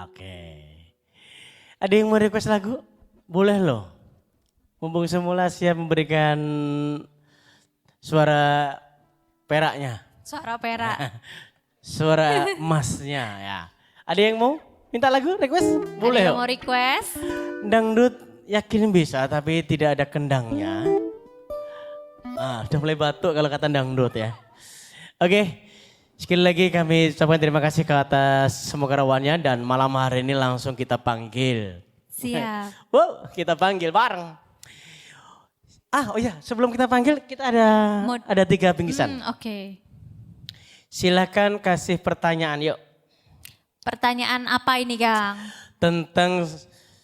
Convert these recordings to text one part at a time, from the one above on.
Oke. Ada yang mau request lagu? Boleh loh. Mumpung semula siap memberikan suara peraknya. Suara perak. Suara emasnya ya. Ada yang mau minta lagu request? Boleh Ada yang yuk. mau request? Dangdut yakin bisa tapi tidak ada kendangnya. Udah mulai batuk kalau kata dangdut ya. Oke, sekali lagi kami ucapkan terima kasih ke atas semua karawannya dan malam hari ini langsung kita panggil. Siap. Wow, kita panggil bareng. Oh iya, sebelum kita panggil kita ada 3 bingkisan. Oke. Silakan kasih pertanyaan yuk. Pertanyaan apa ini, Kang? Tentang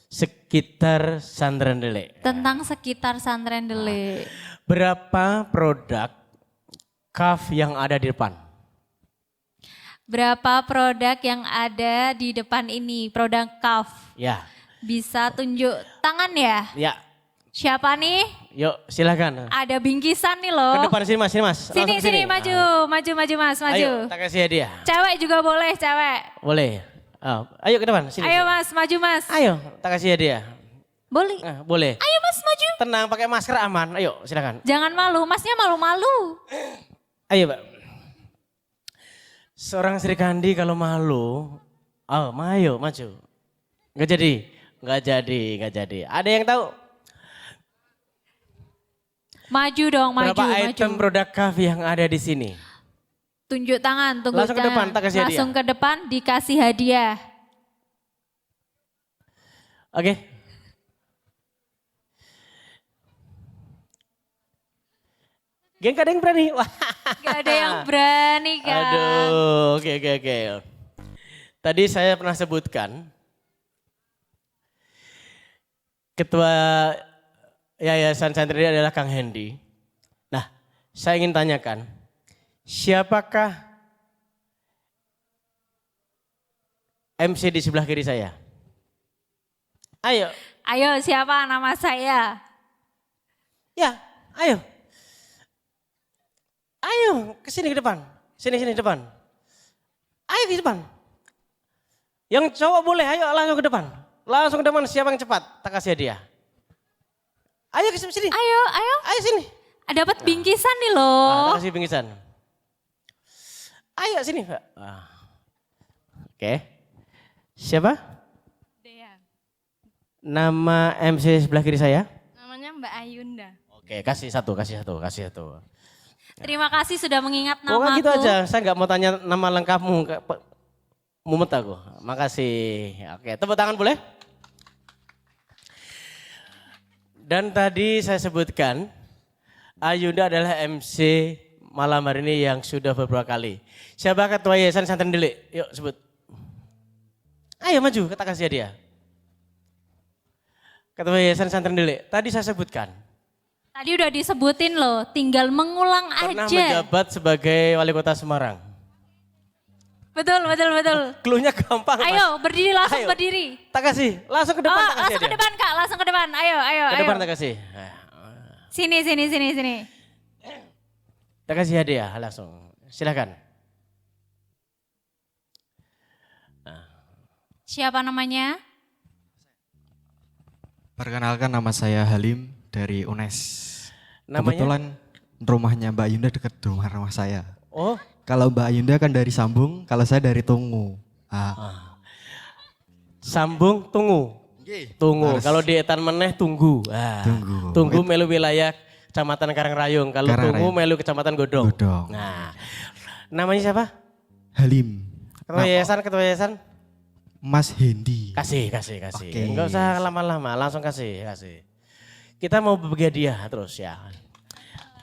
sekitar Sandran Dele. Tentang sekitar Santren Dele. Berapa produk kaf yang ada di depan? Berapa produk yang ada di depan ini? Produk kaf. Ya. Bisa tunjuk tangan ya? Ya. Siapa nih? Yuk silakan. Ada bingkisan nih Ke loh. depan sini mas, sini mas. Sini, Langsung sini, maju, maju mas, maju. Ayo, tak kasih hadiah. Cewek juga boleh, cewek. Boleh. Ayo ke depan, sini. Ayo sini. mas, maju mas. Ayo, tak kasih hadiah. Boleh. Boleh. Ayo mas, maju. Tenang, pakai masker aman. Ayo, silakan. Jangan malu, masnya malu-malu. Ayo, Mbak. Seorang Sri Kandi kalau malu, ayo maju. Nggak jadi, nggak jadi. Ada yang tahu? Maju dong, maju, Berapa maju. item produk kaf yang ada di sini? Tunjuk tangan, tunggu Langsung ke depan, tak kasih Langsung ke depan, dikasih hadiah. Oke. Geng gak ada yang berani? Wah. Gak ada yang berani kan. Aduh, oke. Tadi saya pernah sebutkan, Ketua Yayasan Santri ini adalah Kang Hendy. Nah, saya ingin tanyakan, siapakah MC di sebelah kiri saya? Ayo. Ayo, siapa nama saya? Ya, ayo. Ayo, ke sini ke depan. Sini depan. Ayo ke depan. Yang cowok boleh, ayo langsung ke depan. Langsung ke depan, siapa yang cepat? Tak kasih hadiah. Ayo ke sini. Ayo. Ayo sini. Dapat bingkisan nih loh. Tak kasih bingkisan. Ayo sini, Pak. Oke. Siapa? Dea. Nama MC sebelah kiri saya? Namanya Mbak Ayunda. Oke, kasih satu. Terima kasih sudah mengingat Kok nggak namaku. gitu aja, saya nggak mau tanya nama lengkapmu. Mumet aku, makasih. Oke, tepuk tangan boleh? Dan tadi saya sebutkan, Ayunda adalah MC malam hari ini yang sudah beberapa kali. Siapa ketua Yayasan Santren Dele? Yuk sebut. Ayo maju, kita kasih hadiah. Ketua Yayasan Santren Dele, tadi saya sebutkan. Tadi udah disebutin loh, tinggal mengulang Pernah aja. menjabat sebagai wali kota Semarang. Betul. Cluenya gampang mas. Ayo, berdiri langsung Ayo. berdiri. Tak kasih, langsung ke depan tak kasih Langsung ke hadiah. depan Kak, langsung ke depan. Ayo. Ke depan tak kasih. Sini. Tak kasih hadiah langsung. Silakan. Siapa namanya? Perkenalkan nama saya Halim dari UNES. Namanya? Kebetulan rumahnya Mbak Yunda dekat rumah saya. Oh, Kalau Mbak Yunda kan dari Sambung, kalau saya dari Tungu. sambung tunggu. Tunggu. Harus. Kalau di etan meneh tunggu. Tunggu. Tunggu melu wilayah Kecamatan Karangrayung. Kalau Karangrayung. tunggu melu Kecamatan Godong. Godong. Nah, namanya siapa? Halim. Ketua yayasan? Mas Hendy. Kasih. Oke. Enggak usah lama-lama, langsung kasih. Kita mau berbagi hadiah terus ya.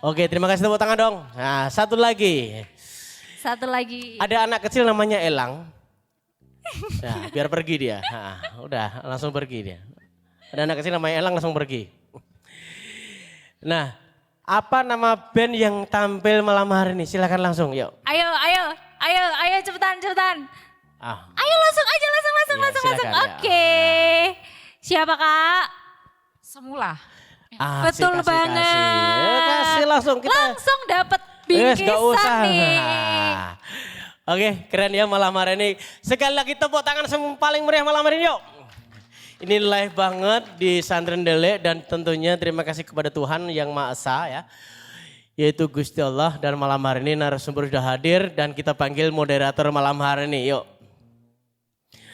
Oke, terima kasih, tepuk tangan dong. Nah, satu lagi. Satu lagi. Ada anak kecil namanya Elang. Nah, biar pergi dia. Udah, langsung pergi dia. Ada anak kecil namanya Elang langsung pergi. Nah, apa nama band yang tampil malam hari ini? Silakan langsung, yuk. Ayo cepetan. Ayo langsung aja, langsung. Iya, silakan, ya. Oke. Siapa Kak? Semula. Betul banget. Kasih langsung kita. Langsung dapat Nggak usah. bingkisan nih. Oke, keren ya malam hari ini. Sekali lagi tepuk tangan semua paling meriah malam hari ini yuk. Ini live banget di Santren Dele dan tentunya terima kasih kepada Tuhan yang Maha Esa ya. Yaitu Gusti Allah dan malam hari ini narasumber sudah hadir dan kita panggil moderator malam hari ini yuk.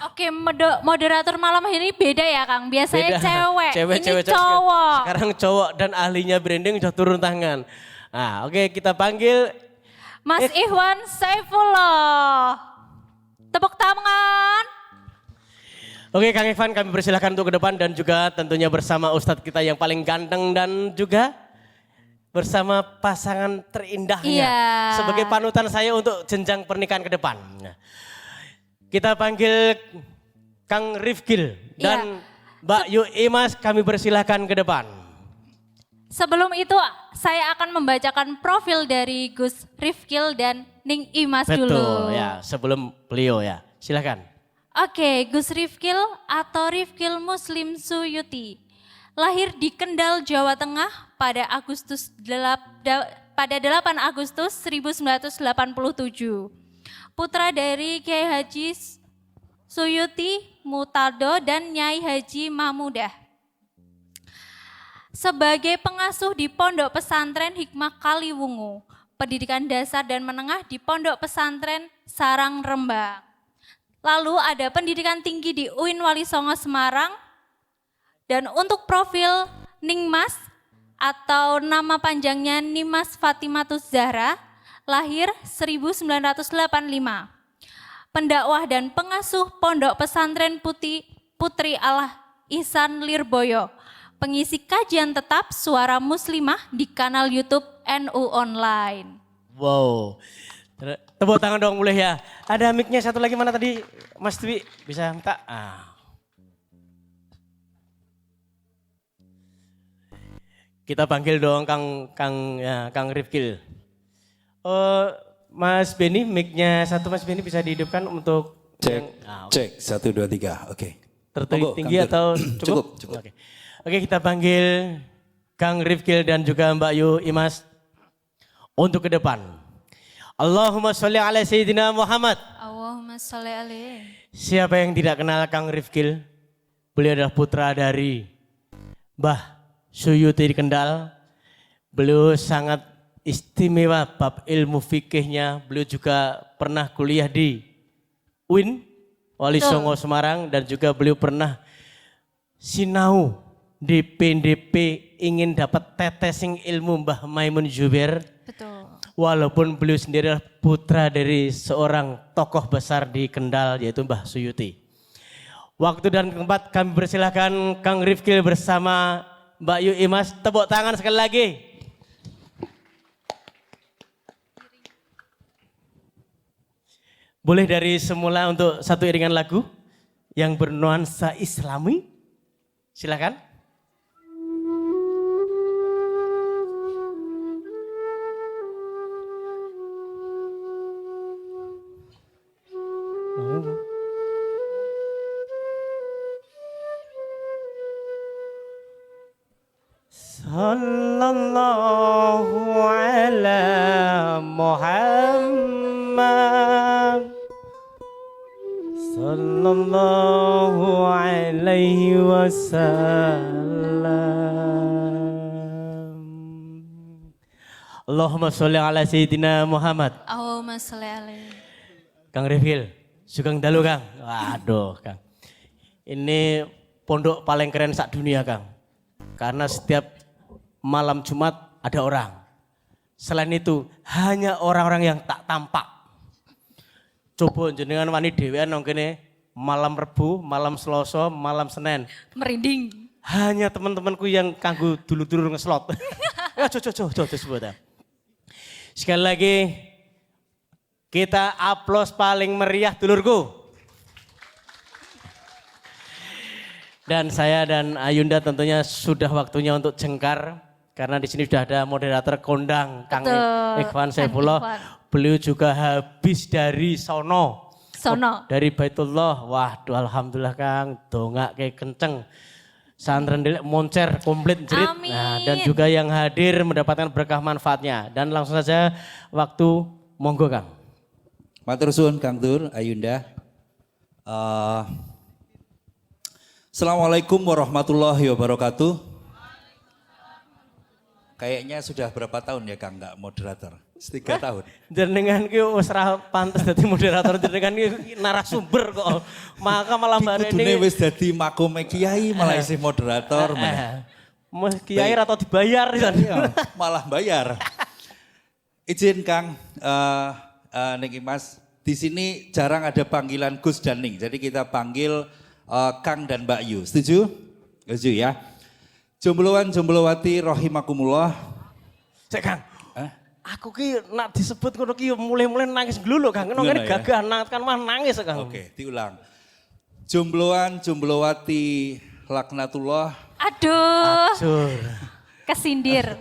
Oke, moderator malam ini beda ya Kang. Biasanya cewek, ini cowok. Sekarang cowok dan ahlinya branding sudah turun tangan. Nah, oke kita panggil Mas Ikhwan Saifullah. Tepuk tangan. Oke Kang Ikhwan, kami persilahkan untuk ke depan dan juga tentunya bersama Ustadz kita yang paling ganteng dan juga bersama pasangan terindahnya. Iya. Sebagai panutan saya untuk jenjang pernikahan ke depan. Nah, kita panggil Kang Rifkil dan Mbak Yu Imas, kami persilahkan ke depan. Sebelum itu saya akan membacakan profil dari Gus Rifkil dan Ning Imas dulu. Betul ya, sebelum beliau ya. Silakan. Oke, Gus Rifkil atau Rifkil Muslim Suyuti. Lahir di Kendal, Jawa Tengah pada 8 Agustus 1987. Putra dari Kiai Haji Suyuti Mutado dan Nyai Haji Mahmudah. Sebagai pengasuh di Pondok Pesantren Hikmah Kaliwungu, pendidikan dasar dan menengah di Pondok Pesantren Sarang Rembang. Lalu ada pendidikan tinggi di UIN Wali Songo Semarang. Dan untuk profil Ningmas atau nama panjangnya Nimas Fatimatus Zahra, lahir 1985. Pendakwah dan pengasuh Pondok Pesantren Putri Allah Ihsan Lirboyo. Pengisi kajian tetap Suara Muslimah di kanal YouTube NU Online. Wow, tepuk tangan dong boleh ya. Ada mic-nya satu lagi mana tadi Mas Dwi, bisa minta? Kita panggil dong Kang Rifkil. Mas Beni, mic-nya satu Mas Beni bisa dihidupkan untuk Cek 1 2 3. Oke. Tinggi atau cukup? Cukup. Oke, kita panggil Kang Rifkil dan juga Mbak Yu Imas untuk ke depan. Allahumma sholli ala Sayyidina Muhammad. Allahumma sholli alaihi. Siapa yang tidak kenal Kang Rifkil? Beliau adalah putra dari Mbah Suyuti di Kendal. Beliau sangat istimewa bab ilmu fikihnya. Beliau juga pernah kuliah di UIN Wali Songo Semarang dan juga beliau pernah sinau di PNDP ingin dapat tetesing ilmu Mbah Maimun Zubair. Betul. Walaupun beliau sendiri adalah putra dari seorang tokoh besar di Kendal yaitu Mbah Suyuti. Waktu dan tempat kami persilahkan Kang Rifkil bersama Mbak Yu Imas. Tepuk tangan sekali lagi. Boleh dari semula untuk satu iringan lagu yang bernuansa Islami. Silakan. Sallallahu ala Muhammad sallallahu alaihi wasallam. Allahumma sholli ala Sayyidina Muhammad. Allahumma sholli alaihi. Kang Rifkil, Sugeng dalu Kang. Waduh Kang. Ini pondok paling keren sak dunia Kang. Karena setiap malam Jumat ada orang. Selain itu hanya orang-orang yang tak tampak. Coba jenengan wani dhewean nang kene malam Rebu, malam Selasa, malam Senin. Merinding. Hanya teman-temanku yang kanggo dulur-dulur ngeslot. Ya coba sebut. Sekali lagi kita aplaus paling meriah dulurku. Dan saya dan Ayunda tentunya sudah waktunya untuk jengkar. Karena di sini sudah ada moderator kondang Kang Ikhwan Saifullah. Beliau juga habis dari sono. Dari Baitullah. Waduh alhamdulillah Kang. Dongak kayak kenceng. Santren Dele moncer komplit jerit. Nah, dan juga yang hadir mendapatkan berkah manfaatnya. Dan langsung saja waktu monggo Kang. Matur suwun Kang Tur, Ayunda. Assalamualaikum warahmatullahi wabarakatuh. Kayaknya sudah berapa tahun ya Kang nggak moderator? 3 tahun. Jenengan ki wis ra pantes dadi moderator, jenengan ki narasumber kok. Maka malah Kudune barene wis dadi makome kiai malah isih moderator. meneh. Kiai atau dibayar Iya, malah bayar. Izin Kang, Niki Mas, di sini jarang ada panggilan Gus dan Ning. Jadi kita panggil Kang dan Mbak Yu. Setuju? Setuju ya. Jomblowan-jomblowati rahimakumullah. Cek Kang. Hah? Aku ki nak disebut ngono ki mulai-mulai nangis gluluk Kang. Ngono Gimana ya? gagah nang kan mah nangis Kang. Oke, diulang. Jomblowan-jomblowati laknatullah. Aduh, Acur. kesindir.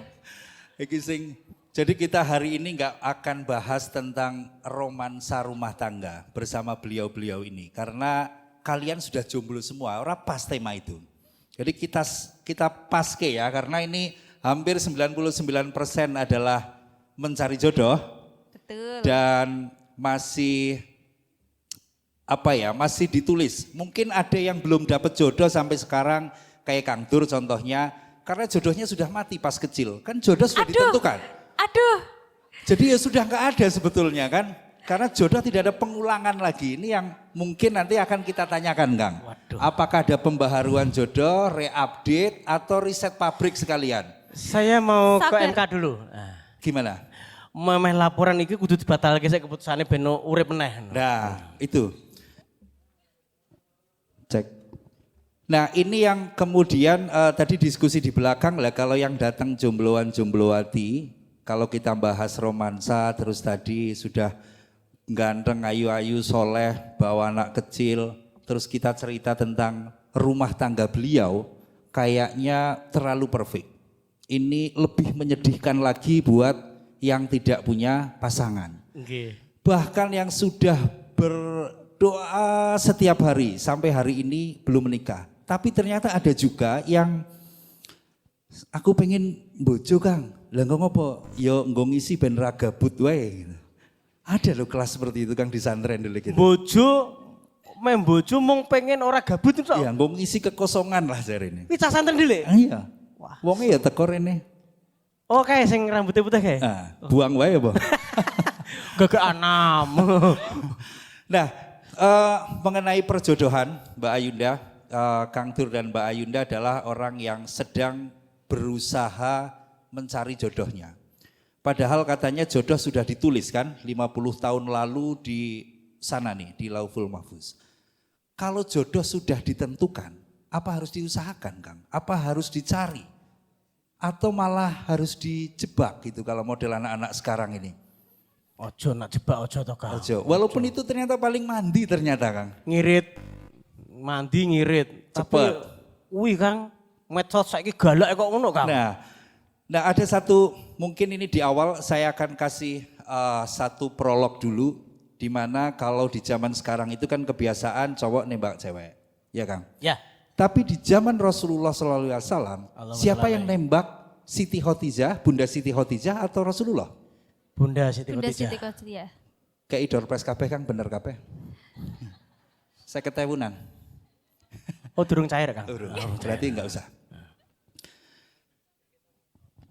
Iki sing jadi kita hari ini nggak akan bahas tentang romansa rumah tangga bersama beliau-beliau ini karena kalian sudah jomblo semua, ora pas tema itu. Jadi kita paske ya karena ini hampir 99% adalah mencari jodoh Betul. dan masih masih ditulis. Mungkin ada yang belum dapat jodoh sampai sekarang kayak Kang Dur contohnya karena jodohnya sudah mati pas kecil. Kan jodoh sudah ditentukan. Aduh, Jadi ya sudah nggak ada sebetulnya kan. Karena jodoh tidak ada pengulangan lagi. Ini yang mungkin nanti akan kita tanyakan Kang. Waduh. Apakah ada pembaharuan jodoh, reupdate atau riset pabrik sekalian? Saya mau ke Sabar. MK dulu. Gimana? Memeh laporan iki kudu dibatalke sik keputusane ben urip meneh. Nah itu. Cek. Nah ini yang kemudian tadi diskusi di belakang lah kalau yang datang jombloan-jomblowati. Kalau kita bahas romansa terus tadi sudah ganteng, ayu-ayu, soleh, bawa anak kecil. Terus kita cerita tentang rumah tangga beliau kayaknya terlalu perfect. Ini lebih menyedihkan lagi buat yang tidak punya pasangan. Nggih. Bahkan yang sudah berdoa setiap hari sampai hari ini belum menikah. Tapi ternyata ada juga yang aku pengen bojo Kang. Lah engko ngopo? Ya engko ngisi ben ra gabut wae. Ada loh kelas seperti itu Kang di santren dulu gitu. Bojo mung pengen ora gabut itu. Iya, engko ngisi kekosongan lah jarene. Iki cah santren dhewe. Iya. Wonge ya teko rene. Oh kayak sing rambutnya putih kayak. Ah, buang wae apa? Gagak anam. Nah, mengenai perjodohan Mbak Ayunda, Kang Dur dan Mbak Ayunda adalah orang yang sedang berusaha mencari jodohnya. Padahal katanya jodoh sudah ditulis kan 50 tahun lalu di sana nih di Lauhul Mahfuz. Kalau jodoh sudah ditentukan, apa harus diusahakan Kang? Apa harus dicari? Atau malah harus dijebak gitu kalau model anak-anak sekarang ini? Ojo nak jebak ojo to Kang. Ojo. Walaupun itu ternyata paling mandi ternyata Kang. Ngirit. Mandi ngirit. Cepet. Tapi wih Kang, medsos saiki galak kok ngono Kang. Nah ada satu, mungkin ini di awal saya akan kasih satu prolog dulu. Di mana kalau di zaman sekarang itu kan kebiasaan cowok nembak cewek. Ya Kang? Ya. Tapi di zaman Rasulullah SAW, siapa yang nembak Siti Khotijah, Bunda Siti Khotijah atau Rasulullah? Bunda Siti Bunda Khotijah. Siti Khotijah. Kayak idor pres kabeh Kang, bener kabeh. Saya ketewunan. Oh durung cair Kang. Berarti enggak usah.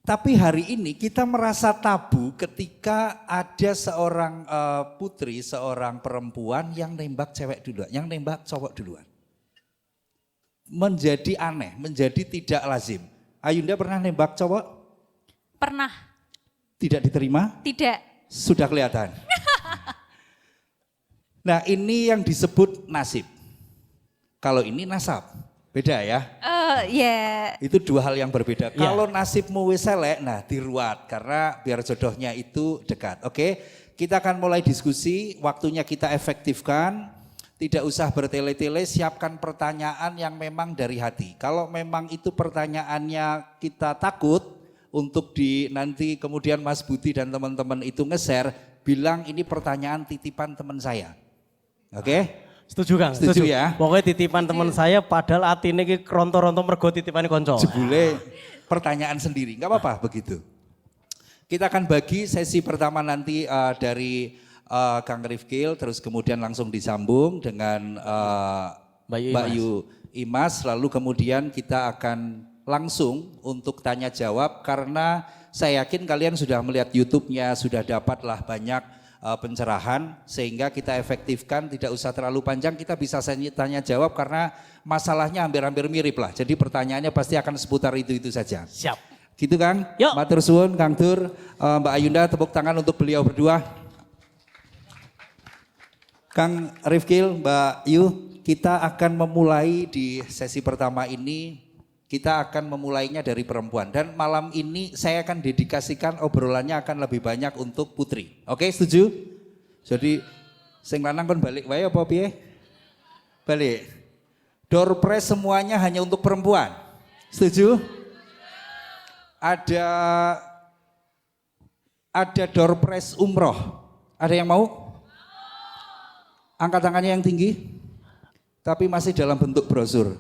Tapi hari ini kita merasa tabu ketika ada seorang putri, seorang perempuan yang nembak cewek duluan, yang nembak cowok duluan. Menjadi aneh, menjadi tidak lazim. Ayunda pernah nembak cowok? Pernah? Tidak diterima? Tidak. Sudah kelihatan. Nah ini yang disebut nasib. Kalau ini nasab, beda ya. Ya. Itu dua hal yang berbeda. Kalau nasibmu wis elek, nah diruat karena biar jodohnya itu dekat. Oke, kita akan mulai diskusi, waktunya kita efektifkan. Tidak usah bertele-tele, siapkan pertanyaan yang memang dari hati. Kalau memang itu pertanyaannya kita takut untuk nanti kemudian Mas Budi dan teman-teman itu nge-share, bilang ini pertanyaan titipan teman saya. Oke? Setuju Kang? Setuju ya? Pokoknya titipan teman saya padahal atine iki ronto-ronto mergo titipane kanca. Jebule pertanyaan sendiri, nggak apa-apa begitu. Kita akan bagi sesi pertama nanti dari Kang Rifkil, terus kemudian langsung disambung dengan Mbak Yu Imas, lalu kemudian kita akan langsung untuk tanya jawab karena saya yakin kalian sudah melihat YouTube-nya, sudah dapatlah banyak pencerahan sehingga kita efektifkan, tidak usah terlalu panjang, kita bisa tanya jawab karena masalahnya hampir-hampir mirip lah. Jadi pertanyaannya pasti akan seputar itu saja. Siap. Gitu Kang? Yuk. Matur suwun Kang Tur, Mbak Ayunda, tepuk tangan untuk beliau berdua. Kang Rifkil, Mbak Yu, kita akan memulai di sesi pertama ini, kita akan memulainya dari perempuan. Dan malam ini saya akan dedikasikan obrolannya akan lebih banyak untuk putri. Oke, setuju? Jadi, sing lanang kon balik wae apa piye? Balik. Door prize semuanya hanya untuk perempuan. Setuju? Ada door prize umroh. Ada yang mau? Angkat tangannya yang tinggi, tapi masih dalam bentuk brosur.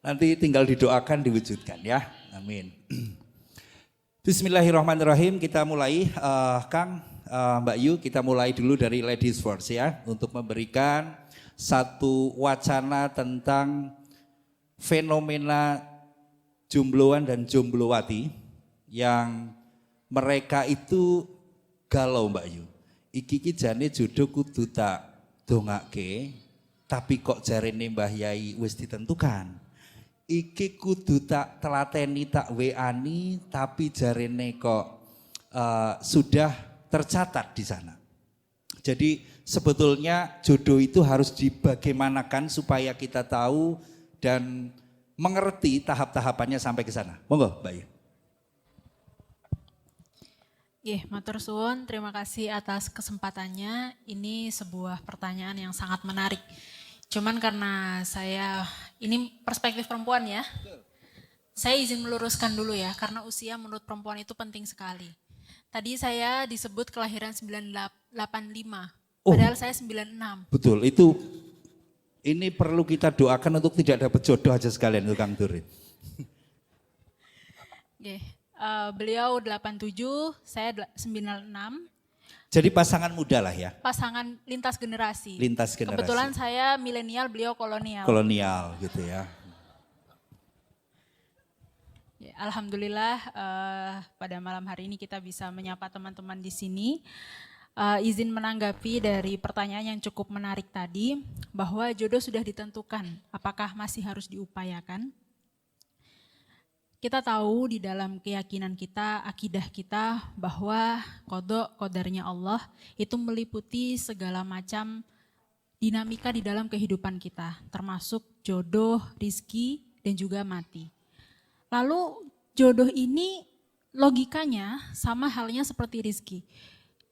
Nanti tinggal didoakan diwujudkan ya, amin. Bismillahirrahmanirrahim, kita mulai Kang, Mbak Yu, kita mulai dulu dari ladies first ya. Untuk memberikan satu wacana tentang fenomena jombloan dan jomblowati yang mereka itu galau Mbak Yu. Iki jane jodoh kudu tak dongake, tapi kok jarene Mbah Yai wis ditentukan. Iki kudu tak telateni tak weani, tapi jarene kok sudah tercatat di sana. Jadi sebetulnya jodoh itu harus dibagaimanakan supaya kita tahu dan mengerti tahap-tahapannya sampai ke sana. Monggo Mbak Yu. Matur suwun, terima kasih atas kesempatannya. Ini sebuah pertanyaan yang sangat menarik. Cuman karena ini perspektif perempuan ya. Saya izin meluruskan dulu ya, karena usia menurut perempuan itu penting sekali. Tadi saya disebut kelahiran 1985, padahal saya 96. Betul, ini perlu kita doakan untuk tidak dapat jodoh aja sekalian itu Kang Durin. Beliau 87, saya 96. Jadi pasangan muda lah ya? Pasangan lintas generasi. Lintas generasi. Kebetulan saya milenial, beliau kolonial. Kolonial gitu ya. Alhamdulillah pada malam hari ini kita bisa menyapa teman-teman di sini. Izin menanggapi dari pertanyaan yang cukup menarik tadi, bahwa jodoh sudah ditentukan, apakah masih harus diupayakan? Kita tahu di dalam keyakinan kita, akidah kita, bahwa qada qadarnya Allah itu meliputi segala macam dinamika di dalam kehidupan kita, termasuk jodoh, rizki, dan juga mati. Lalu jodoh ini logikanya sama halnya seperti rizki.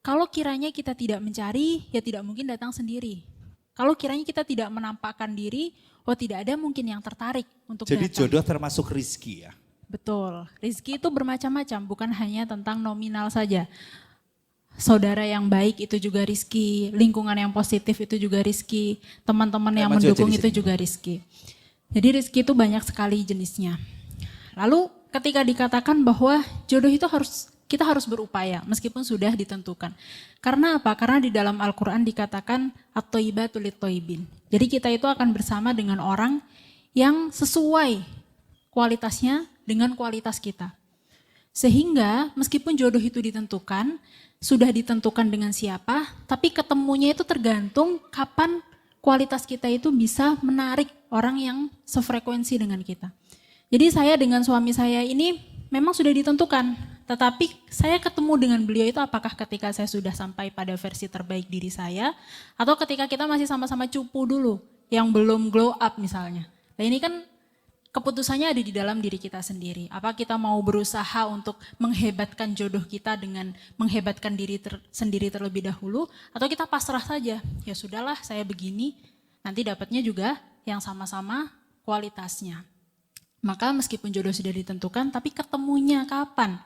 Kalau kiranya kita tidak mencari, ya tidak mungkin datang sendiri. Kalau kiranya kita tidak menampakkan diri, tidak ada mungkin yang tertarik untuk Jadi datang. jodoh termasuk rizki ya? Betul, rizki itu bermacam-macam, bukan hanya tentang nominal saja. Saudara yang baik itu juga rizki, lingkungan yang positif itu juga rizki, teman-teman yang mendukung itu juga rizki. Jadi rizki itu banyak sekali jenisnya. Lalu ketika dikatakan bahwa jodoh itu kita harus berupaya meskipun sudah ditentukan. Karena apa? Karena di dalam Al-Quran dikatakan at-thayyibatu lit-thayyibin. Jadi kita itu akan bersama dengan orang yang sesuai kualitasnya dengan kualitas kita. Sehingga meskipun jodoh itu ditentukan, sudah ditentukan dengan siapa, tapi ketemunya itu tergantung kapan kualitas kita itu bisa menarik orang yang sefrekuensi dengan kita. Jadi saya dengan suami saya ini memang sudah ditentukan, tetapi saya ketemu dengan beliau itu apakah ketika saya sudah sampai pada versi terbaik diri saya, atau ketika kita masih sama-sama cupu dulu, yang belum glow up misalnya. Nah ini kan keputusannya ada di dalam diri kita sendiri. Apa kita mau berusaha untuk menghebatkan jodoh kita dengan menghebatkan diri sendiri terlebih dahulu, atau kita pasrah saja, ya sudahlah saya begini, nanti dapatnya juga yang sama-sama kualitasnya. Maka meskipun jodoh sudah ditentukan, tapi ketemunya kapan?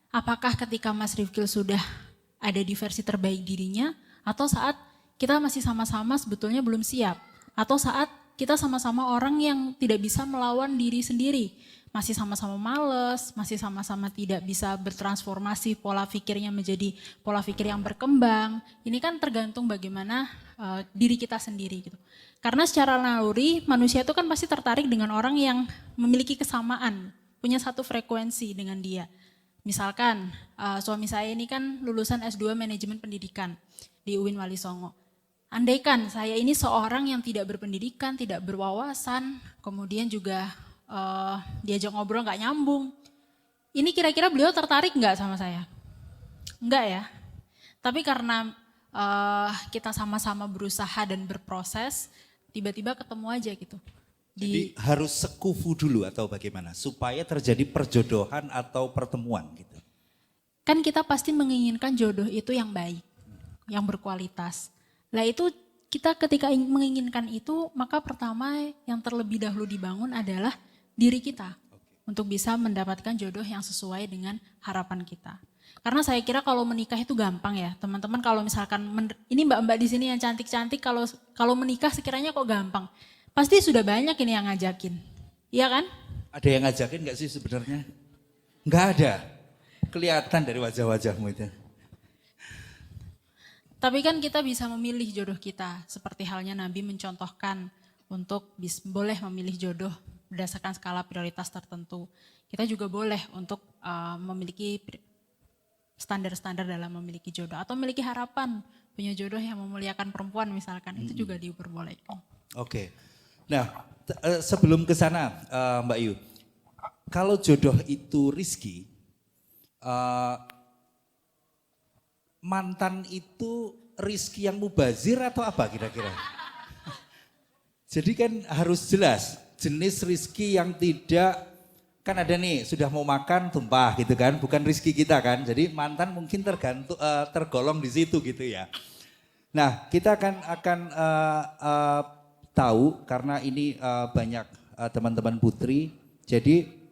Apakah ketika Mas Rifkil sudah ada di versi terbaik dirinya, atau saat kita masih sama-sama sebetulnya belum siap, atau saat kita sama-sama orang yang tidak bisa melawan diri sendiri, masih sama-sama males, masih sama-sama tidak bisa bertransformasi pola pikirnya menjadi pola pikir yang berkembang. Ini kan tergantung bagaimana diri kita sendiri gitu. Karena secara naluri manusia itu kan pasti tertarik dengan orang yang memiliki kesamaan, punya satu frekuensi dengan dia. Misalkan suami saya ini kan lulusan S2 Manajemen Pendidikan di UIN Wali Songo. Andaikan saya ini seorang yang tidak berpendidikan, tidak berwawasan, kemudian juga diajak ngobrol nggak nyambung. Ini kira-kira beliau tertarik nggak sama saya? Enggak ya. Tapi karena kita sama-sama berusaha dan berproses, tiba-tiba ketemu aja gitu. Jadi harus sekufu dulu atau bagaimana supaya terjadi perjodohan atau pertemuan gitu. Kan kita pasti menginginkan jodoh itu yang baik, yang berkualitas. Nah itu kita ketika menginginkan itu, maka pertama yang terlebih dahulu dibangun adalah diri kita. Untuk bisa mendapatkan jodoh yang sesuai dengan harapan kita. Karena saya kira kalau menikah itu gampang ya, teman-teman kalau misalkan, ini mbak-mbak di sini yang cantik-cantik kalau menikah sekiranya kok gampang. Pasti sudah banyak ini yang ngajakin, iya kan? Ada yang ngajakin gak sih sebenarnya? Nggak ada, kelihatan dari wajah-wajahmu itu. Tapi kan kita bisa memilih jodoh kita, seperti halnya Nabi mencontohkan untuk boleh memilih jodoh berdasarkan skala prioritas tertentu. Kita juga boleh untuk memiliki standar-standar dalam memiliki jodoh atau memiliki harapan punya jodoh yang memuliakan perempuan misalkan, itu juga diperbolehkan. Oke. Nah, sebelum ke sana Mbak Yu, kalau jodoh itu rizki, mantan itu rizki yang mubazir atau apa kira-kira? Jadi kan harus jelas jenis rizki yang tidak, kan ada nih sudah mau makan tumpah gitu kan, bukan rizki kita kan. Jadi mantan mungkin tergolong di situ gitu ya. Nah kita akan tahu karena ini banyak teman-teman putri. Jadi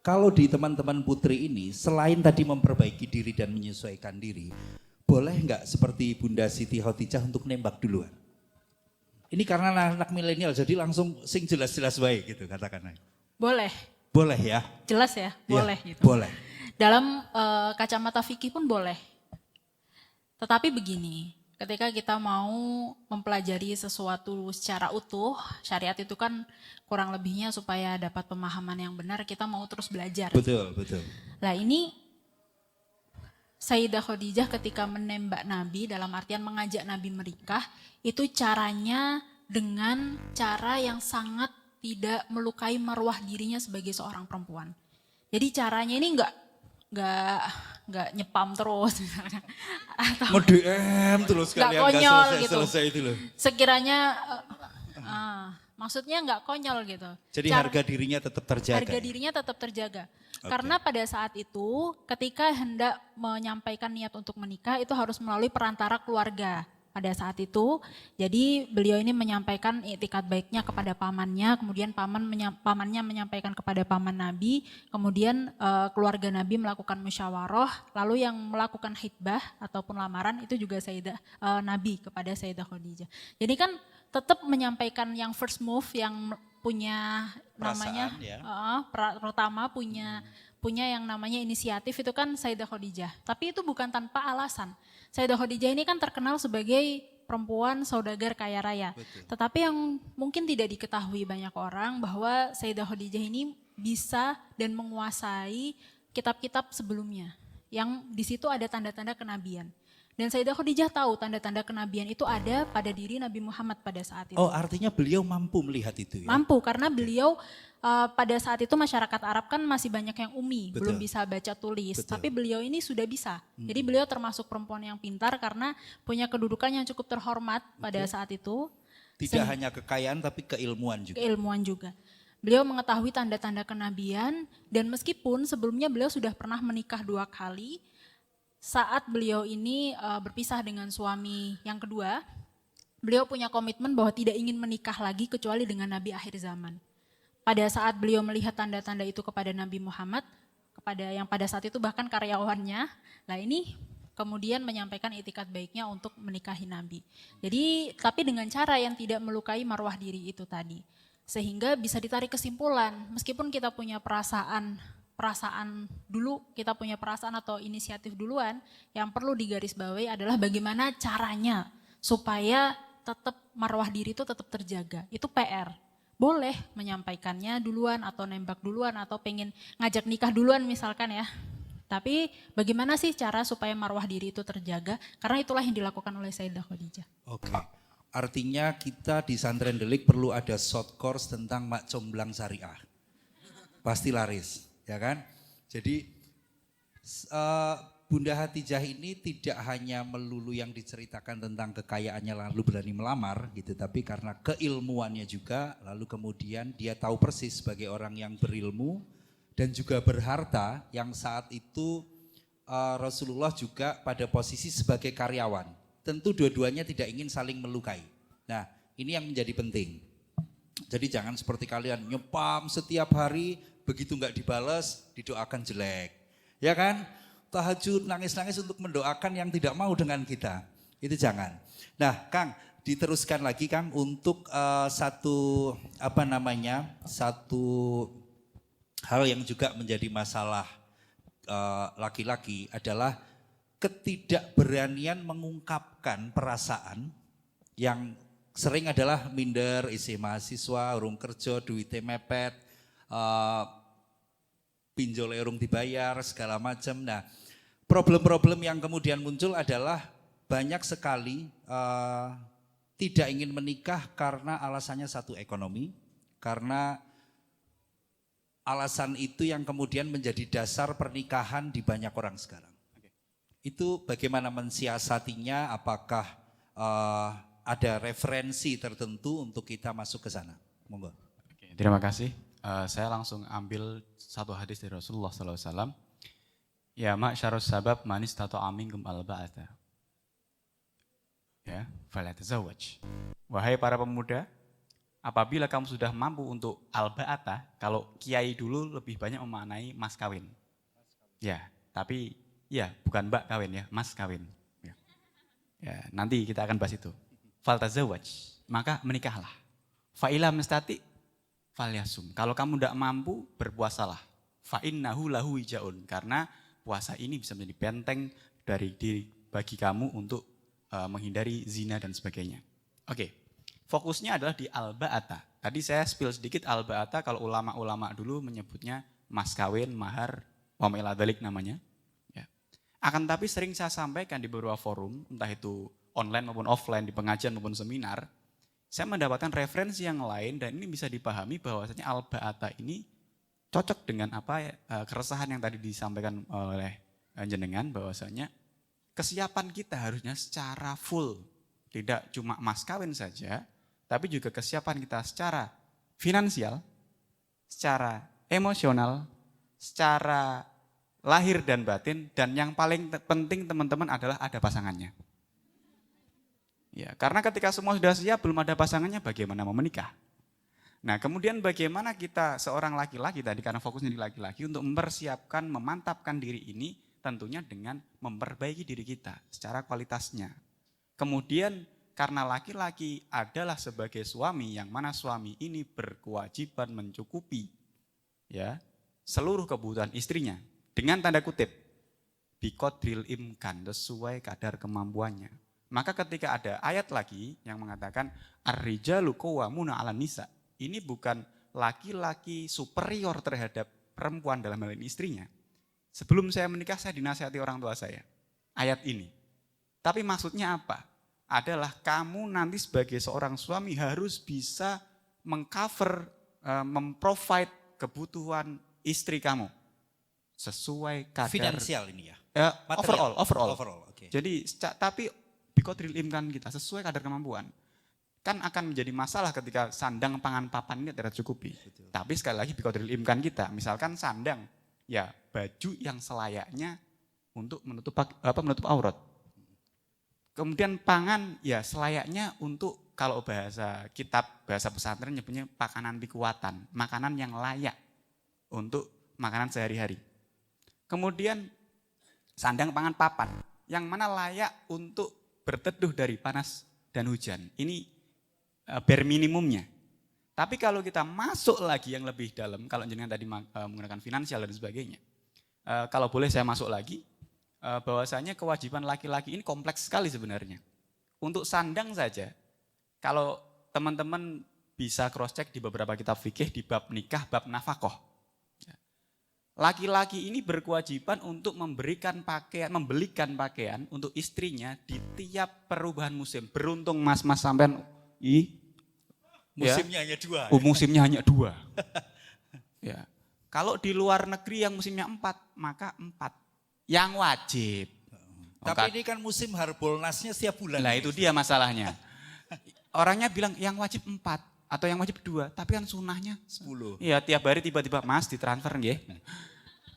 kalau di teman-teman putri ini selain tadi memperbaiki diri dan menyesuaikan diri, boleh nggak seperti Bunda Siti Khotijah untuk nembak duluan? Ini karena anak milenial jadi langsung sing jelas-jelas baik gitu katakan. Boleh. Boleh ya? Jelas ya, boleh ya, gitu. Boleh. Dalam kacamata fikih pun boleh. Tetapi begini, ketika kita mau mempelajari sesuatu secara utuh, syariat itu kan kurang lebihnya supaya dapat pemahaman yang benar, kita mau terus belajar. Betul, betul. Nah ini Sayyidah Khadijah ketika menembak Nabi dalam artian mengajak Nabi menikah, itu caranya dengan cara yang sangat tidak melukai marwah dirinya sebagai seorang perempuan. Jadi caranya ini enggak nyepam terus misalkan. Atau Nge-DM terus kalian konyol selesai, gitu. selesai itu loh. Sekiranya maksudnya enggak konyol gitu. Jadi harga dirinya tetap terjaga. Harga dirinya tetap terjaga. Karena pada saat itu ketika hendak menyampaikan niat untuk menikah itu harus melalui perantara keluarga. Pada saat itu, jadi beliau ini menyampaikan iktikad baiknya kepada pamannya, kemudian pamannya menyampaikan kepada paman Nabi, kemudian keluarga Nabi melakukan musyawarah, lalu yang melakukan hitbah ataupun lamaran itu juga Nabi kepada Sayyidah Khadijah. Jadi kan tetap menyampaikan yang first move, yang punya namanya, pertama punya yang namanya inisiatif itu kan Sayyidah Khadijah. Tapi itu bukan tanpa alasan. Sayyidah Khadijah ini kan terkenal sebagai perempuan saudagar kaya raya. Betul. Tetapi yang mungkin tidak diketahui banyak orang bahwa Sayyidah Khadijah ini bisa dan menguasai kitab-kitab sebelumnya. Yang di situ ada tanda-tanda kenabian. Dan Sayyidah Khadijah tahu tanda-tanda kenabian itu ada pada diri Nabi Muhammad pada saat itu. Oh artinya beliau mampu melihat itu ya? Mampu karena beliau pada saat itu masyarakat Arab kan masih banyak yang umi, Betul. belum bisa baca tulis. Betul. Tapi beliau ini sudah bisa. Jadi beliau termasuk perempuan yang pintar karena punya kedudukan yang cukup terhormat pada saat itu. Tidak hanya kekayaan tapi keilmuan juga. Keilmuan juga. Beliau mengetahui tanda-tanda kenabian dan meskipun sebelumnya beliau sudah pernah menikah 2 kali, saat beliau ini berpisah dengan suami yang kedua, beliau punya komitmen bahwa tidak ingin menikah lagi kecuali dengan Nabi akhir zaman. Pada saat beliau melihat tanda-tanda itu kepada Nabi Muhammad, kepada yang pada saat itu bahkan karyawannya, nah ini kemudian menyampaikan iktikad baiknya untuk menikahi Nabi. Jadi tapi dengan cara yang tidak melukai marwah diri itu tadi. Sehingga bisa ditarik kesimpulan, meskipun kita punya perasaan dulu, kita punya perasaan atau inisiatif duluan, yang perlu digarisbawahi adalah bagaimana caranya supaya tetap marwah diri itu tetap terjaga. Itu PR. Boleh menyampaikannya duluan atau nembak duluan atau pengen ngajak nikah duluan misalkan ya. Tapi bagaimana sih cara supaya marwah diri itu terjaga? Karena itulah yang dilakukan oleh Sayyidah Khadijah. Oke. Artinya kita di Santren Delik perlu ada short course tentang mak comblang syariah. Pasti laris, ya kan? Jadi Bunda Khadijah ini tidak hanya melulu yang diceritakan tentang kekayaannya lalu berani melamar gitu, tapi karena keilmuannya juga, lalu kemudian dia tahu persis sebagai orang yang berilmu dan juga berharta yang saat itu Rasulullah juga pada posisi sebagai karyawan. Tentu dua-duanya tidak ingin saling melukai. Nah, ini yang menjadi penting. Jadi jangan seperti kalian nyepam setiap hari, begitu nggak dibales, didoakan jelek. Ya kan? Tahajud, nangis-nangis untuk mendoakan yang tidak mau dengan kita. Itu jangan. Nah, Kang, diteruskan lagi Kang untuk satu hal yang juga menjadi masalah laki-laki adalah ketidakberanian mengungkapkan perasaan yang sering adalah minder, isi mahasiswa, urung kerja, duitnya mepet, pinjol urung dibayar, segala macam. Nah, problem-problem yang kemudian muncul adalah banyak sekali tidak ingin menikah karena alasannya satu ekonomi, karena alasan itu yang kemudian menjadi dasar pernikahan di banyak orang sekarang. Itu bagaimana mensiasatinya, apakah ada referensi tertentu untuk kita masuk ke sana? Monggo. Oke, terima kasih. Saya langsung ambil satu hadis dari Rasulullah SAW. Ya ma'syarus sabab manis tato aminkum alba'ata. Ya, falatazawwaj. Wahai para pemuda, apabila kamu sudah mampu untuk alba'ata, kalau kiai dulu lebih banyak memaknai mas kawin. Ya, tapi ya, bukan mbak kawin ya, mas kawin. Ya, nanti kita akan bahas itu. Faltazawaj, maka menikahlah. Fa'ila mestati falyasum. Kalau kamu tidak mampu, berpuasalah. Fa'innahu lahu wijaun. Karena puasa ini bisa menjadi benteng dari diri bagi kamu untuk menghindari zina dan sebagainya. Oke, fokusnya adalah di alba'ata. Tadi saya spill sedikit alba'ata, kalau ulama-ulama dulu menyebutnya mas kawin, mahar, wa ma'ila dzalik namanya. Akan tapi sering saya sampaikan di beberapa forum, entah itu online maupun offline, di pengajian maupun seminar, saya mendapatkan referensi yang lain dan ini bisa dipahami bahwasanya al-ba'ata ini cocok dengan keresahan yang tadi disampaikan oleh jenengan, bahwasanya kesiapan kita harusnya secara full, tidak cuma mas kawin saja, tapi juga kesiapan kita secara finansial, secara emosional, secara lahir dan batin, dan yang paling penting teman-teman adalah ada pasangannya. Ya, karena ketika semua sudah siap, belum ada pasangannya, bagaimana mau menikah? Nah, kemudian bagaimana kita seorang laki-laki tadi, karena fokusnya di laki-laki, untuk mempersiapkan, memantapkan diri ini, tentunya dengan memperbaiki diri kita secara kualitasnya. Kemudian karena laki-laki adalah sebagai suami, yang mana suami ini berkewajiban mencukupi ya seluruh kebutuhan istrinya. Dengan tanda kutip, biqadril imkan, sesuai kadar kemampuannya. Maka ketika ada ayat lagi yang mengatakan ar-rijalu qawwamuna 'alan nisa, ini bukan laki-laki superior terhadap perempuan dalam hal ini istrinya. Sebelum saya menikah saya dinasihati orang tua saya, ayat ini. Tapi maksudnya apa? Adalah kamu nanti sebagai seorang suami harus bisa mengcover, memprovide kebutuhan istri kamu. Sesuai kadar finansial ini ya. Overall. Okay. Jadi tapi biqadril imkan kita sesuai kadar kemampuan. Kan akan menjadi masalah ketika sandang pangan papan ini tidak tercukupi. Betul. Tapi sekali lagi biqadril imkan kita, misalkan sandang ya baju yang selayaknya untuk menutup aurat. Kemudian pangan ya selayaknya untuk, kalau bahasa kitab, bahasa pesantren nyebutnya pakanan pikuatan, makanan yang layak untuk makanan sehari-hari. Kemudian sandang pangan papan, yang mana layak untuk berteduh dari panas dan hujan. Ini bare minimumnya. Tapi kalau kita masuk lagi yang lebih dalam, kalau jenengan tadi menggunakan finansial dan sebagainya, kalau boleh saya masuk lagi, bahwasanya kewajiban laki-laki ini kompleks sekali sebenarnya. Untuk sandang saja, kalau teman-teman bisa cross check di beberapa kitab fikih di bab nikah, bab nafkah. Laki-laki ini berkewajiban untuk membelikan pakaian untuk istrinya di tiap perubahan musim. Beruntung mas-mas sampean Musimnya hanya 2. Musimnya hanya 2. Ya. Kalau di luar negeri yang musimnya 4, maka 4 yang wajib. Tapi ini kan musim Harbolnasnya setiap bulan. Nah itu dia masalahnya. Orangnya bilang yang wajib 4 atau yang wajib 2, tapi kan sunahnya 10. Iya, tiap hari tiba-tiba mas ditransfer nggih.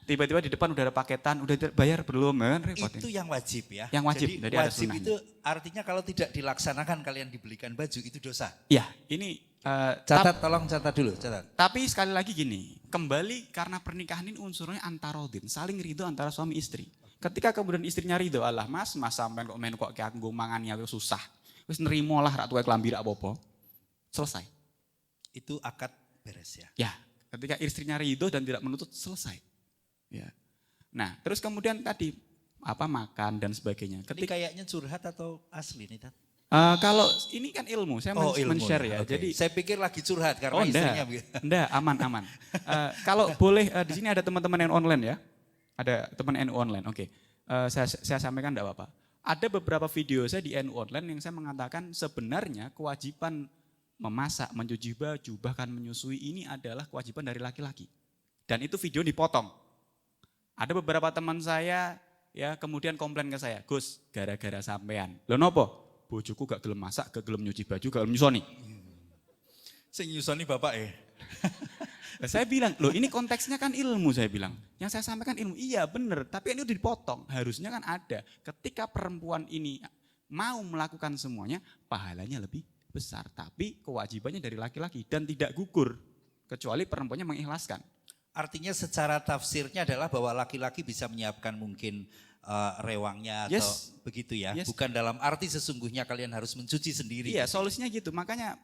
Tiba-tiba di depan udah ada paketan, udah bayar belum? Repot. Itu yang wajib ya. Yang wajib, Jadi jadi ada wajib sunahnya. itu artinya kalau tidak dilaksanakan kalian dibelikan baju itu dosa. Iya, ini Tolong catat dulu, catat. tapi sekali lagi gini, kembali karena pernikahan ini unsurnya antarodin, saling ridho antara suami istri. Ketika kemudian istrinya ridho, Allah mas sampean kok main kok kanggo mangannya susah. Wis nerimo lah rak tuwe klambi rak apa-apa. Selesai. Itu akad beres ya. Ya, ketika istrinya ridho dan tidak menuntut, selesai. Ya. Nah, terus kemudian tadi makan dan sebagainya. Ini kayaknya curhat atau asli nih, Tat? Kalau ini kan ilmu, saya ilmu men-share ya. Oke. Jadi saya pikir lagi curhat karena istrinya. enggak, aman. Kalau boleh di sini ada teman-teman yang online ya. Ada teman NU online. Oke. Saya sampaikan enggak apa-apa. Ada beberapa video saya di NU online yang saya mengatakan sebenarnya kewajiban memasak, mencuci baju, bahkan menyusui ini adalah kewajiban dari laki-laki. Dan itu video dipotong. Ada beberapa teman saya ya kemudian komplain ke saya, Gus, gara-gara sampean. Lho nopo? Bojoku gak gelem masak, gak gelem nyuci baju, gak gelem nyusoni. Sing nyusoni bapak Nah, saya bilang, loh ini konteksnya kan ilmu saya bilang. Yang saya sampaikan ilmu, iya benar, tapi ini udah dipotong. Harusnya kan ada. Ketika perempuan ini mau melakukan semuanya, pahalanya lebih besar. Tapi kewajibannya dari laki-laki dan tidak gugur. Kecuali perempuannya mengikhlaskan. Artinya secara tafsirnya adalah bahwa laki-laki bisa menyiapkan mungkin rewangnya atau begitu ya. Yes. Bukan dalam arti sesungguhnya kalian harus mencuci sendiri. Iya, solusinya gitu. Makanya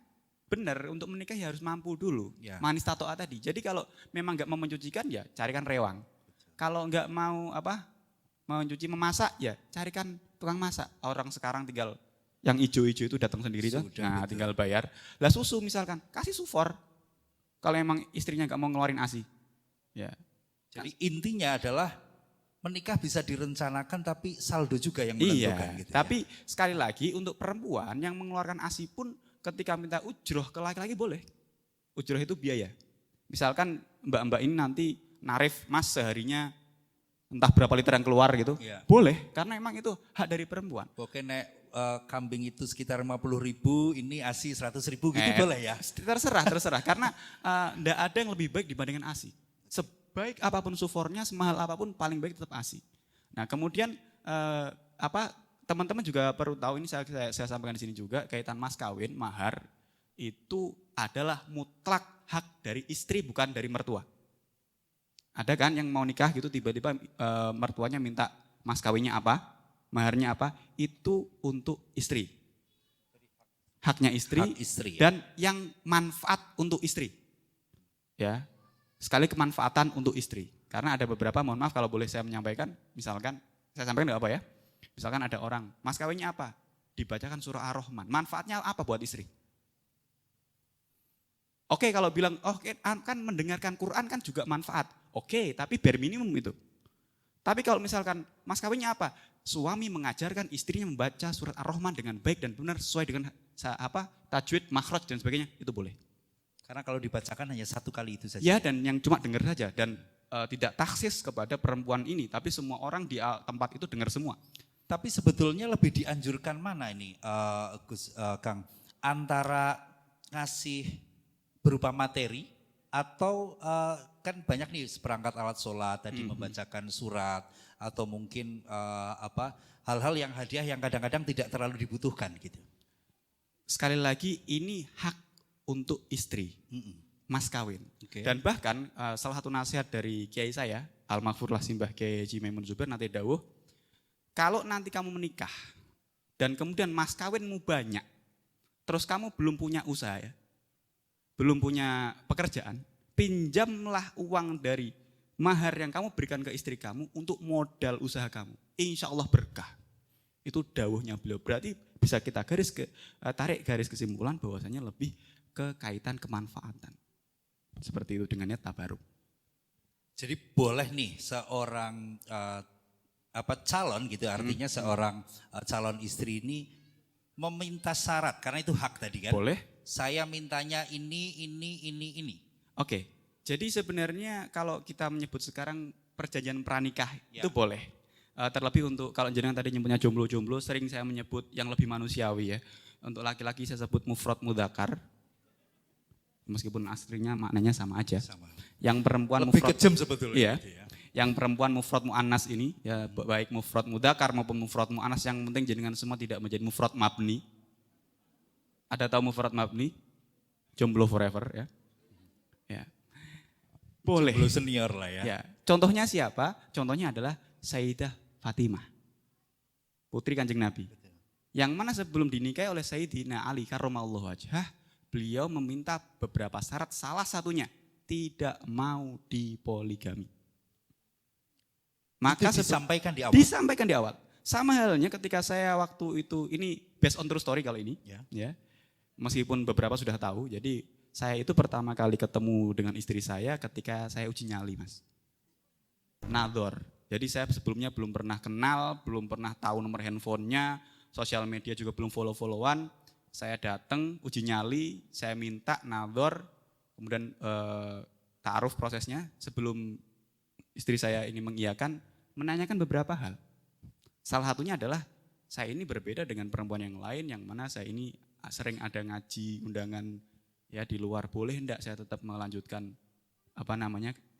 benar untuk menikah ya harus mampu dulu. Ya. Manis tatoa tadi. Jadi kalau memang nggak mau mencucikan ya carikan rewang. Kalau nggak mau mencuci memasak ya carikan tukang masak. Orang sekarang tinggal yang ijo-ijo itu datang sendiri tuh. Nah, betul. Tinggal bayar. Lah susu misalkan kasih sufor. Kalau emang istrinya nggak mau ngeluarin ASI. Ya. Jadi intinya adalah menikah bisa direncanakan tapi saldo juga yang menentukan. Iya, gitu tapi ya. sekali lagi untuk perempuan yang mengeluarkan ASI pun ketika minta ujroh ke laki-laki boleh. Ujroh itu biaya. Misalkan mbak-mbak ini nanti narif mas seharinya entah berapa liter yang keluar gitu. Iya. Boleh, karena emang itu hak dari perempuan. Oke nek kambing itu sekitar 50.000, ini ASI 100.000 gitu boleh ya? Terserah. Karena enggak ada yang lebih baik dibandingkan ASI. Sebaik apapun sufornya, semahal apapun paling baik tetap ASI. Nah kemudian teman-teman juga perlu tahu ini saya sampaikan di sini juga kaitan mas kawin, mahar itu adalah mutlak hak dari istri bukan dari mertua. Ada kan yang mau nikah gitu tiba-tiba mertuanya minta mas kawinnya apa, maharnya apa, itu untuk istri. Haknya istri, Hak istri ya. dan yang manfaat untuk istri. Ya. Sekali kemanfaatan untuk istri. Karena ada beberapa, mohon maaf kalau boleh saya menyampaikan, misalkan, saya sampaikan enggak apa ya. Misalkan ada orang, mas kawinnya apa? Dibacakan surah Ar-Rahman. Manfaatnya apa buat istri? Oke, kalau bilang, kan mendengarkan Quran kan juga manfaat. Oke, tapi bare minimum itu. Tapi kalau misalkan, mas kawinnya apa? Suami mengajarkan istrinya membaca surat Ar-Rahman dengan baik dan benar sesuai dengan tajwid, makhraj dan sebagainya, itu boleh. Karena kalau dibacakan hanya satu kali itu saja. Ya, dan yang cuma dengar saja dan tidak taksis kepada perempuan ini, tapi semua orang di tempat itu dengar semua. Tapi sebetulnya lebih dianjurkan mana ini, Kang? Antara ngasih berupa materi atau kan banyak nih seperangkat alat sholat tadi membacakan surat atau mungkin hal-hal yang hadiah yang kadang-kadang tidak terlalu dibutuhkan gitu. Sekali lagi ini hak untuk istri, mas kawin. Okay. Dan bahkan salah satu nasihat dari kiai saya, Al-Maghfurlah Simbah Kiai Haji Maimun Zubair nanti dawuh, kalau nanti kamu menikah dan kemudian mas kawinmu banyak, terus kamu belum punya usaha ya, belum punya pekerjaan, pinjamlah uang dari mahar yang kamu berikan ke istri kamu untuk modal usaha kamu. Insya Allah berkah. Itu dawuhnya beliau. Berarti bisa kita tarik garis kesimpulan bahwasanya lebih ke kaitan kemanfaatan. Seperti itu dengannya tabaruk. Jadi boleh nih seorang calon gitu, artinya seorang calon istri ini meminta syarat karena itu hak tadi kan. Boleh. Saya mintanya ini. Oke. Jadi sebenarnya kalau kita menyebut sekarang perjanjian pranikah Ya. itu boleh. Terlebih untuk kalau jenengan tadi nyebutnya jomblo-jomblo, sering saya menyebut yang lebih manusiawi ya. Untuk laki-laki saya sebut mufrad mudzakkar. Meskipun aslinya maknanya sama aja. Sama. Yang perempuan Lebih mufrad, kejam sebetulnya. iya. Gitu ya. Yang perempuan mufrad mu'annas ini, ya baik mufrad mudzakkar maupun mufrad mu'annas, yang penting jenengan semua tidak menjadi mufrad mabni. Ada tahu mufrad mabni? Jomblo forever ya. Ya. Boleh. Jomblo senior lah ya. Ya. Contohnya siapa? Contohnya adalah Sayyidah Fatimah, putri Kanjeng Nabi. Yang mana sebelum dinikahi oleh Sayyidina Ali karramallahu wajhah, beliau meminta beberapa syarat, salah satunya tidak mau dipoligami. Maka Itu disampaikan di awal. Disampaikan di awal. Sama halnya ketika saya waktu itu, ini based on true story kalau ini, ya. Meskipun beberapa sudah tahu, jadi saya itu pertama kali ketemu dengan istri saya ketika saya uji nyali, Mas. Nador. Jadi saya sebelumnya belum pernah kenal, belum pernah tahu nomor handphonenya, sosial media juga belum follow-followan. Saya datang uji nyali, saya minta nador, kemudian ta'aruf prosesnya sebelum istri saya ini mengiyakan, menanyakan beberapa hal. Salah satunya adalah saya ini berbeda dengan perempuan yang lain, yang mana saya ini sering ada ngaji, undangan ya di luar. Boleh enggak saya tetap melanjutkan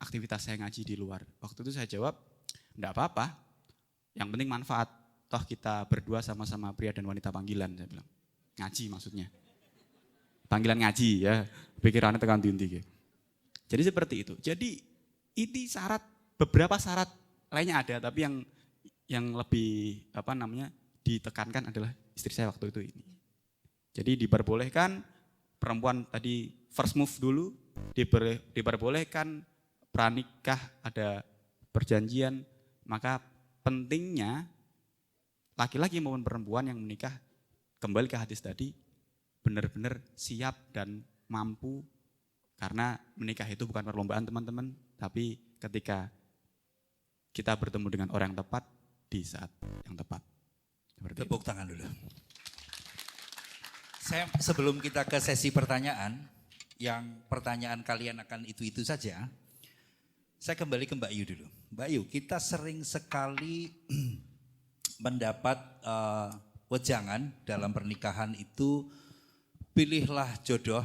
aktivitas saya ngaji di luar? Waktu itu saya jawab, enggak apa-apa, yang penting manfaat. Toh kita berdua sama-sama pria dan wanita panggilan, saya bilang. Ngaji maksudnya. Panggilan ngaji ya, pikirannya tekan tinti. Jadi seperti itu. Jadi ini syarat, beberapa syarat lainnya ada, tapi yang lebih ditekankan adalah istri saya waktu itu ini. Jadi diperbolehkan perempuan tadi first move dulu, diperbolehkan pranikah, ada perjanjian, maka pentingnya laki-laki maupun perempuan yang menikah, kembali ke hadis tadi, benar-benar siap dan mampu, karena menikah itu bukan perlombaan teman-teman, tapi ketika kita bertemu dengan orang yang tepat di saat yang tepat. Seperti Tepuk tangan dulu. Sebelum kita ke sesi pertanyaan, yang pertanyaan kalian akan itu-itu saja, saya kembali ke Mbak Yu dulu. Mbak Yu, kita sering sekali mendapat wejangan dalam pernikahan itu, pilihlah jodoh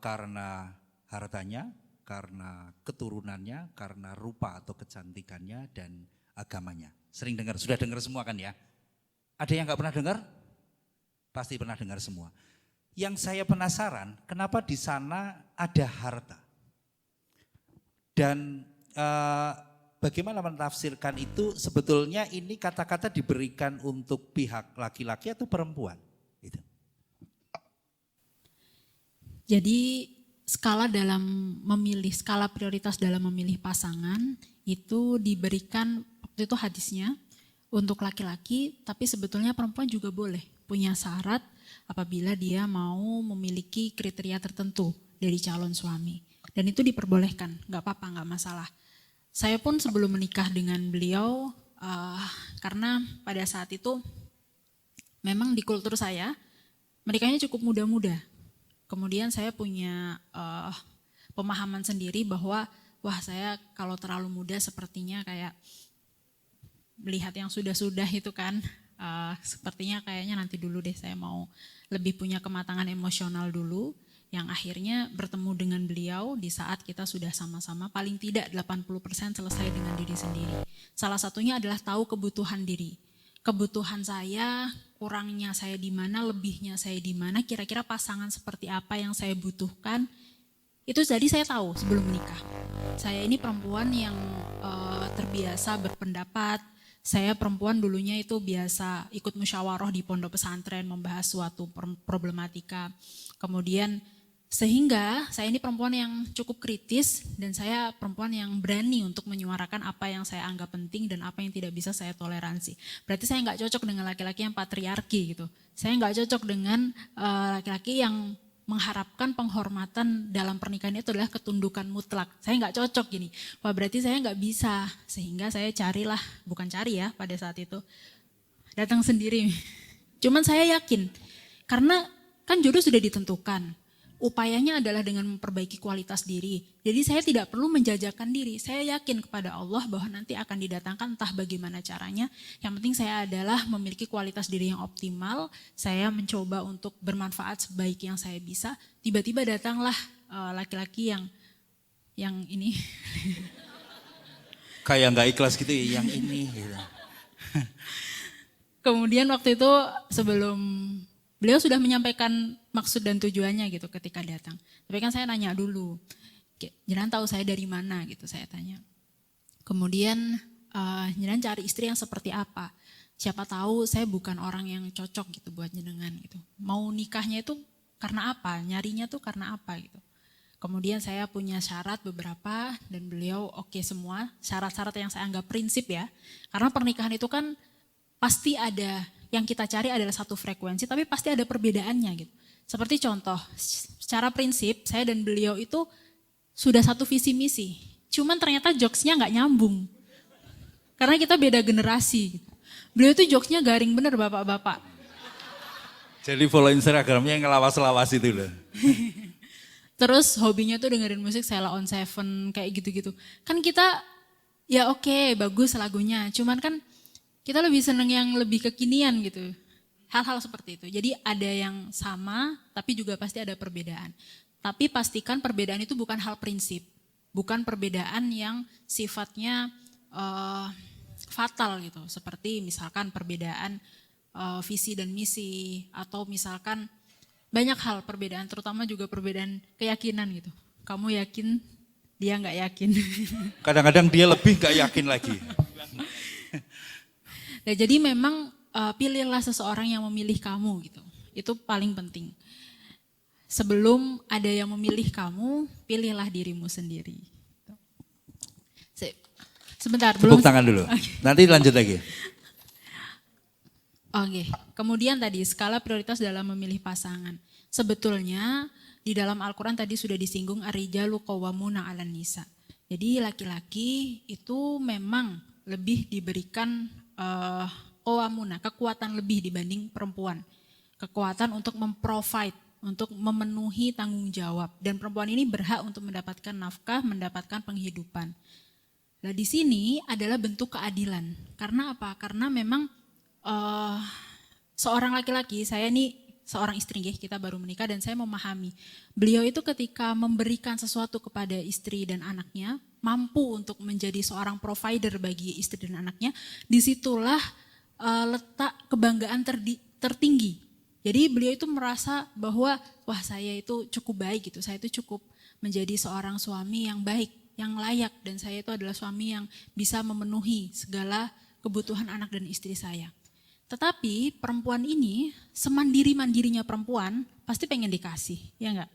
karena hartanya, karena keturunannya, karena rupa atau kecantikannya, dan agamanya. Sering dengar, sudah dengar semua kan ya? Ada yang nggak pernah dengar? Pasti pernah dengar semua. Yang saya penasaran, kenapa di sana ada harta? Dan bagaimana mentafsirkan itu, sebetulnya ini kata-kata diberikan untuk pihak laki-laki atau perempuan? Gitu. Jadi skala prioritas dalam memilih pasangan itu diberikan, waktu itu hadisnya untuk laki-laki, tapi sebetulnya perempuan juga boleh punya syarat apabila dia mau memiliki kriteria tertentu dari calon suami. Dan itu diperbolehkan, nggak apa-apa, nggak masalah. Saya pun sebelum menikah dengan beliau, karena pada saat itu memang di kultur saya menikahnya cukup muda-muda. Kemudian saya punya pemahaman sendiri bahwa saya kalau terlalu muda sepertinya kayak melihat yang sudah-sudah itu kan, sepertinya kayaknya nanti dulu deh, saya mau lebih punya kematangan emosional dulu, yang akhirnya bertemu dengan beliau di saat kita sudah sama-sama paling tidak 80% selesai dengan diri sendiri. Salah satunya adalah tahu kebutuhan diri. Kebutuhan saya, kurangnya saya di mana, lebihnya saya di mana, kira-kira pasangan seperti apa yang saya butuhkan. Itu jadi saya tahu sebelum menikah. Saya ini perempuan yang terbiasa berpendapat. Saya perempuan dulunya itu biasa ikut musyawarah di pondok pesantren, membahas suatu problematika. Kemudian Sehingga saya ini perempuan yang cukup kritis dan saya perempuan yang berani untuk menyuarakan apa yang saya anggap penting dan apa yang tidak bisa saya toleransi. Berarti saya nggak cocok dengan laki-laki yang patriarki gitu. Saya nggak cocok dengan laki-laki yang mengharapkan penghormatan dalam pernikahan itu adalah ketundukan mutlak. Saya nggak cocok gini. Wah berarti saya nggak bisa. Sehingga saya carilah, bukan cari ya pada saat itu. Datang sendiri. Cuman saya yakin, karena kan jodoh sudah ditentukan. Upayanya adalah dengan memperbaiki kualitas diri. Jadi saya tidak perlu menjajakan diri. Saya yakin kepada Allah bahwa nanti akan didatangkan entah bagaimana caranya. Yang penting saya adalah memiliki kualitas diri yang optimal. Saya mencoba untuk bermanfaat sebaik yang saya bisa. Tiba-tiba datanglah laki-laki yang ini. Kayak nggak ikhlas gitu ya, yang ini. Gitu. Kemudian waktu itu sebelum beliau sudah menyampaikan maksud dan tujuannya gitu ketika datang. Tapi kan saya nanya dulu, jenengan tahu saya dari mana gitu saya tanya. Kemudian jenengan cari istri yang seperti apa? Siapa tahu saya bukan orang yang cocok gitu buat jenengan gitu. Mau nikahnya itu karena apa? Nyarinya tuh karena apa gitu. Kemudian saya punya syarat beberapa dan beliau oke semua. Syarat-syarat yang saya anggap prinsip ya. Karena pernikahan itu kan pasti ada, yang kita cari adalah satu frekuensi, tapi pasti ada perbedaannya gitu. Seperti contoh, secara prinsip saya dan beliau itu sudah satu visi misi. Cuman ternyata jokesnya nggak nyambung. Karena kita beda generasi. Beliau itu jokesnya garing bener bapak-bapak. Jadi follow Instagramnya yang ngelawas-lawas itu loh. Terus hobinya tuh dengerin musik Sheila on Seven kayak gitu-gitu. Kan kita ya oke, bagus lagunya. Cuman kan kita lebih seneng yang lebih kekinian gitu. Hal-hal seperti itu. Jadi ada yang sama tapi juga pasti ada perbedaan. Tapi pastikan perbedaan itu bukan hal prinsip. Bukan perbedaan yang sifatnya fatal gitu. Seperti misalkan perbedaan visi dan misi. Atau misalkan banyak hal perbedaan, terutama juga perbedaan keyakinan gitu. Kamu yakin, dia nggak yakin. Kadang-kadang dia lebih nggak yakin lagi. Nah, jadi memang pilihlah seseorang yang memilih kamu gitu. Itu paling penting. Sebelum ada yang memilih kamu, pilihlah dirimu sendiri. Sebentar, Tepuk tangan dulu. Nanti lanjut lagi. Oke, kemudian tadi skala prioritas dalam memilih pasangan. Sebetulnya di dalam Al-Quran tadi sudah disinggung ar-rijalu qawwamuna 'alan nisa. Jadi laki-laki itu memang lebih diberikan qawwamuna, kekuatan lebih dibanding perempuan. Kekuatan untuk memprovide, untuk memenuhi tanggung jawab. Dan perempuan ini berhak untuk mendapatkan nafkah, mendapatkan penghidupan. Nah di sini adalah bentuk keadilan. Karena apa? Karena memang seorang laki-laki, saya ini seorang istri, kita baru menikah dan saya memahami. Beliau itu ketika memberikan sesuatu kepada istri dan anaknya, mampu untuk menjadi seorang provider bagi istri dan anaknya, disitulah letak kebanggaan tertinggi. Jadi beliau itu merasa bahwa wah saya itu cukup baik gitu, saya itu cukup menjadi seorang suami yang baik, yang layak, dan saya itu adalah suami yang bisa memenuhi segala kebutuhan anak dan istri saya. Tetapi perempuan ini semandiri-mandirinya perempuan pasti pengen dikasih, ya enggak?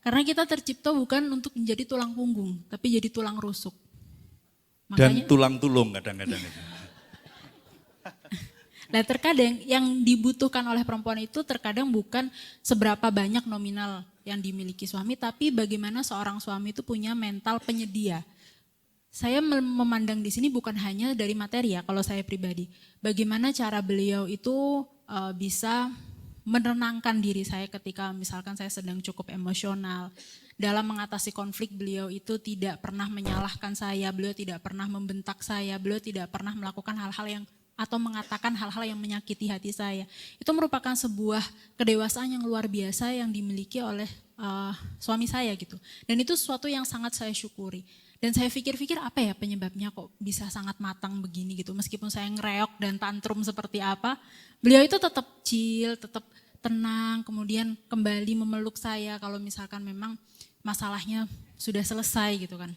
Karena kita tercipta bukan untuk menjadi tulang punggung, tapi jadi tulang rusuk. Dan tulang tulung kadang-kadang. Nah terkadang yang dibutuhkan oleh perempuan itu terkadang bukan seberapa banyak nominal yang dimiliki suami, tapi bagaimana seorang suami itu punya mental penyedia. Saya memandang di sini bukan hanya dari materi ya, kalau saya pribadi. Bagaimana cara beliau itu bisa menenangkan diri saya ketika misalkan saya sedang cukup emosional. Dalam mengatasi konflik beliau itu tidak pernah menyalahkan saya, beliau tidak pernah membentak saya, beliau tidak pernah melakukan hal-hal yang atau mengatakan hal-hal yang menyakiti hati saya. Itu merupakan sebuah kedewasaan yang luar biasa yang dimiliki oleh suami saya gitu. Dan itu sesuatu yang sangat saya syukuri. Dan saya pikir-pikir apa ya penyebabnya kok bisa sangat matang begini gitu. Meskipun saya ngereok dan tantrum seperti apa, beliau itu tetap chill, tetap tenang, kemudian kembali memeluk saya kalau misalkan memang masalahnya sudah selesai gitu kan.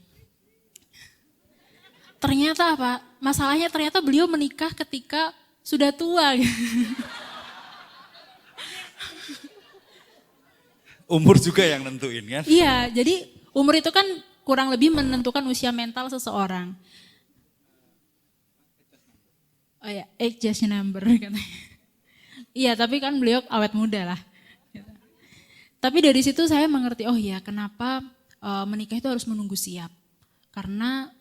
Ternyata apa? Masalahnya ternyata beliau menikah ketika sudah tua. Umur juga yang nentuin kan? Iya, jadi umur itu kan kurang lebih menentukan usia mental seseorang. Oh ya, age just a number katanya. Iya, tapi kan beliau awet muda lah. Tapi dari situ saya mengerti, oh ya kenapa menikah itu harus menunggu siap. Karena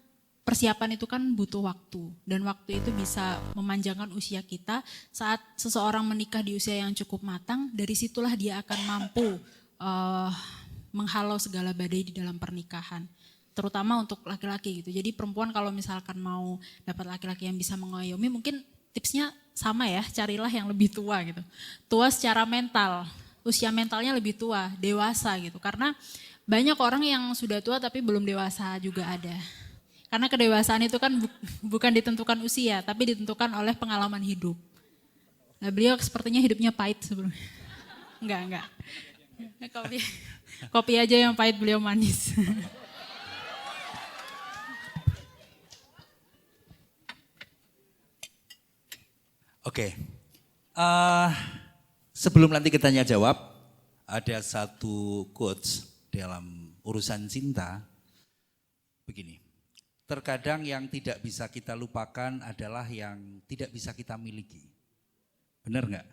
persiapan itu kan butuh waktu. Dan waktu itu bisa memanjangkan usia kita. Saat seseorang menikah di usia yang cukup matang, dari situlah dia akan mampu menghalau segala badai di dalam pernikahan. Terutama untuk laki-laki gitu. Jadi perempuan kalau misalkan mau dapat laki-laki yang bisa mengayomi, mungkin tipsnya sama ya, carilah yang lebih tua gitu. Tua secara mental, usia mentalnya lebih tua, dewasa gitu. Karena banyak orang yang sudah tua tapi belum dewasa juga ada. Karena kedewasaan itu kan bukan ditentukan usia, tapi ditentukan oleh pengalaman hidup. Nah beliau sepertinya hidupnya pahit sebelumnya. Enggak. Kopi aja yang pahit, beliau manis. Oke, sebelum nanti kita tanya jawab, ada satu quotes dalam urusan cinta, begini. Terkadang yang tidak bisa kita lupakan adalah yang tidak bisa kita miliki. Benar nggak?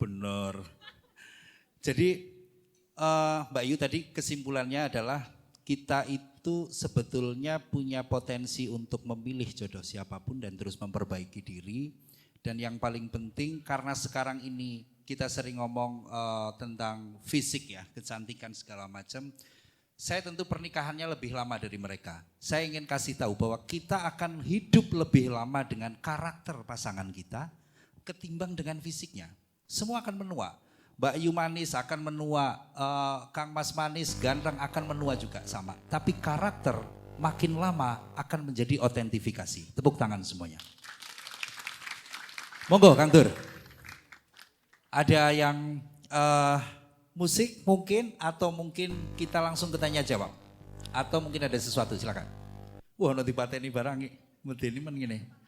Benar. Jadi Mbak Yu tadi kesimpulannya adalah kita itu sebetulnya punya potensi untuk memilih jodoh siapapun dan terus memperbaiki diri. Dan yang paling penting karena sekarang ini kita sering ngomong tentang fisik ya, kecantikan segala macam. Saya tentu pernikahannya lebih lama dari mereka. Saya ingin kasih tahu bahwa kita akan hidup lebih lama dengan karakter pasangan kita ketimbang dengan fisiknya. Semua akan menua. Mbak Yu manis akan menua, Kang Mas manis, ganteng akan menua juga sama. Tapi karakter makin lama akan menjadi otentifikasi. Tepuk tangan semuanya. Monggo Kang Tur. Ada yang musik mungkin atau mungkin kita langsung ke tanya jawab. Atau mungkin ada sesuatu silakan. Wah nanti pateni barang medeni men ngene.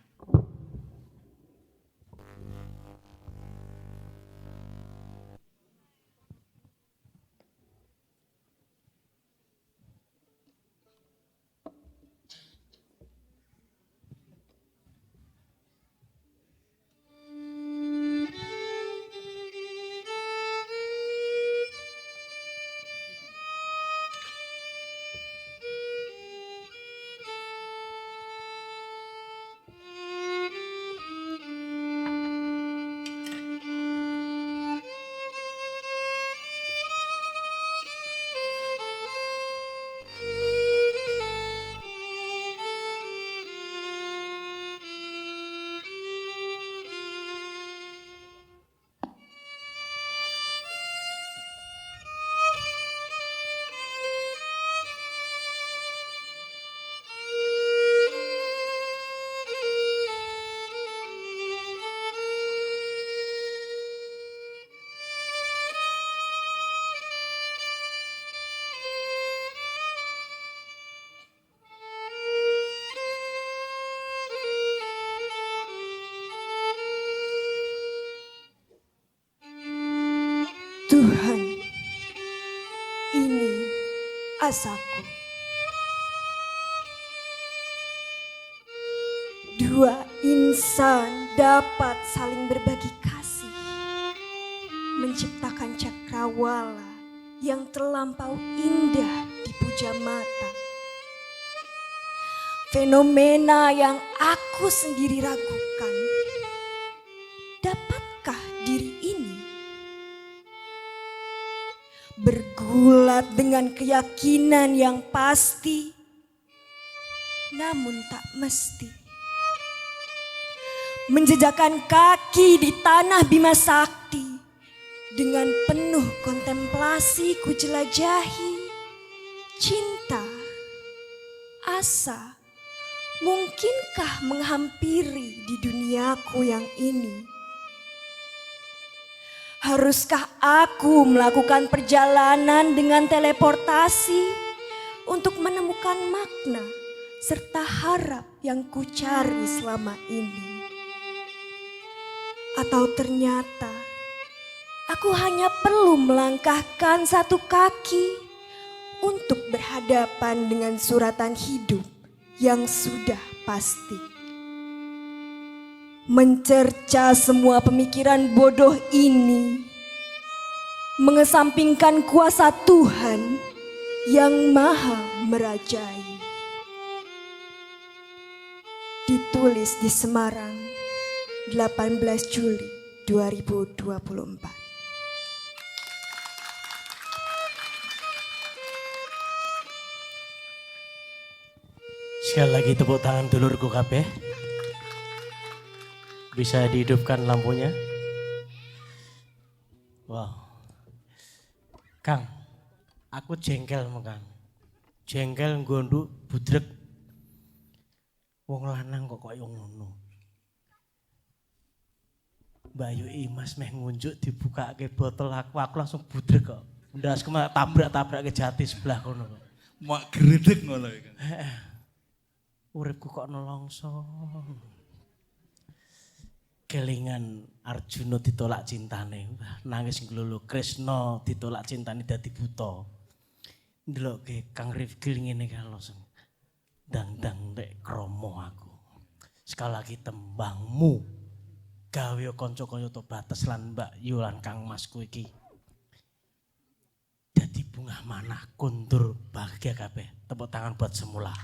Tuhan, ini asaku. Dua insan dapat saling berbagi kasih, menciptakan cakrawala yang terlampau indah dipuja mata. Fenomena yang aku sendiri ragukan, dapatkah diri ini bergulat dengan keyakinan yang pasti, namun tak mesti. Menjejakkan kaki di tanah Bima Sakti, dengan penuh kontemplasi ku jelajahi. Cinta, asa, mungkinkah menghampiri di duniaku yang ini? Haruskah aku melakukan perjalanan dengan teleportasi untuk menemukan makna serta harap yang kucari selama ini? Atau ternyata Aku hanya perlu melangkahkan satu kaki untuk berhadapan dengan suratan hidup yang sudah pasti. Mencerca semua pemikiran bodoh ini, mengesampingkan kuasa Tuhan yang maha merajai. Ditulis di Semarang, 18 Juli 2024. Sekali lagi tepuk tangan dulurku kabeh. Bisa dihidupkan lampunya. Wow. Kang, aku jengkel sama Kang. Jengkel nggondu budrek. Wong lanang kok koyo ngono. Mbak Ayu Imas meh ngunjuk dibukake botol aku langsung budrek kok. Ndas kemana tabrak ke jati sebelah kono kok. Mak gredeg ngono iki. Uripku kok nelongso. Kelingan Arjuna ditolak cintane. Nangis nglulu Krisna ditolak cintane dadi buta. Ndelokke Kang Rifki ngene kan langsung. Dang-dang ndek kromo aku. Sekali lagi tembangmu gawe kanca-kanca to bates lan Mbak Yu lan Kang Masku iki. Dadi bungah manah kundur bahagia kabeh. Tepuk tangan buat semula.